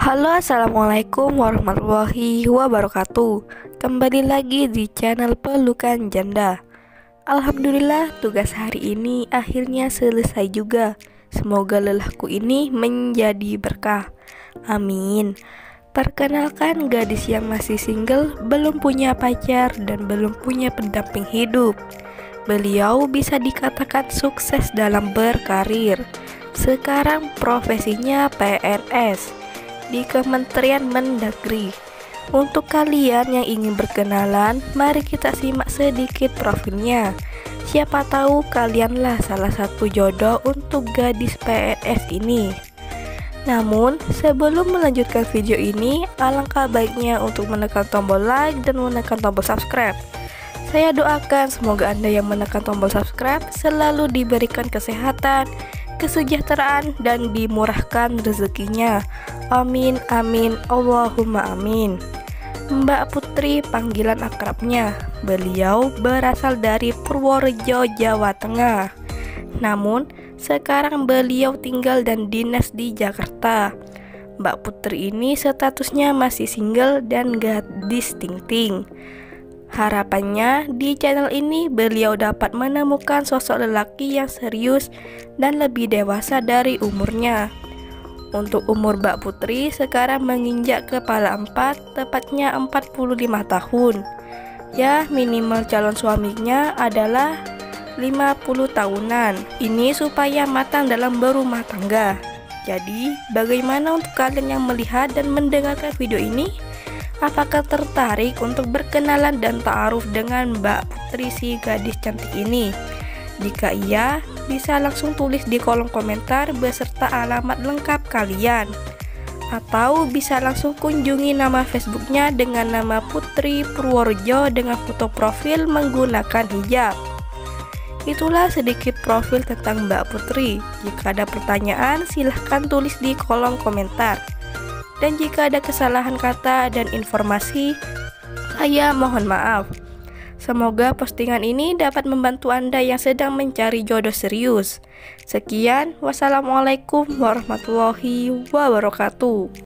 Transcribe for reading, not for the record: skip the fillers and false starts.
Halo, assalamualaikum warahmatullahi wabarakatuh. Kembali lagi di channel Pelukan Janda. Alhamdulillah, tugas hari ini akhirnya selesai juga. Semoga lelahku ini menjadi berkah. Amin. Perkenalkan, gadis yang masih single, belum punya pacar dan belum punya pendamping hidup. Beliau bisa dikatakan sukses dalam berkarir. Sekarang profesinya PNS di Kementerian Mendagri. Untuk kalian yang ingin berkenalan, mari kita simak sedikit profilnya. Siapa tahu kalianlah salah satu jodoh untuk gadis PNS ini. Namun, sebelum melanjutkan video ini, alangkah baiknya untuk menekan tombol like dan menekan tombol subscribe. Saya doakan semoga Anda yang menekan tombol subscribe selalu diberikan kesehatan, kesejahteraan, dan dimurahkan rezekinya. Amin, amin, Allahumma amin. Mbak Putri panggilan akrabnya. Beliau berasal dari Purworejo, Jawa Tengah. Namun, sekarang beliau tinggal dan dinas di Jakarta. Mbak Putri ini statusnya masih single dan gadis ting-ting. Harapannya di channel ini beliau dapat menemukan sosok lelaki yang serius dan lebih dewasa dari umurnya. Untuk umur Mbak Putri sekarang menginjak kepala 4, tepatnya 45 tahun. Ya, minimal calon suaminya adalah 50 tahunan. Ini supaya matang dalam berumah tangga. Jadi, bagaimana untuk kalian yang melihat dan mendengarkan video ini? Apakah tertarik untuk berkenalan dan ta'aruf dengan Mbak Putri si gadis cantik ini? Jika iya, bisa langsung tulis di kolom komentar beserta alamat lengkap kalian. Atau bisa langsung kunjungi nama Facebooknya dengan nama Putri Purworejo dengan foto profil menggunakan hijab. Itulah sedikit profil tentang Mbak Putri. Jika ada pertanyaan, silahkan tulis di kolom komentar. Dan jika ada kesalahan kata dan informasi, saya mohon maaf. Semoga postingan ini dapat membantu Anda yang sedang mencari jodoh serius. Sekian, wassalamualaikum warahmatullahi wabarakatuh.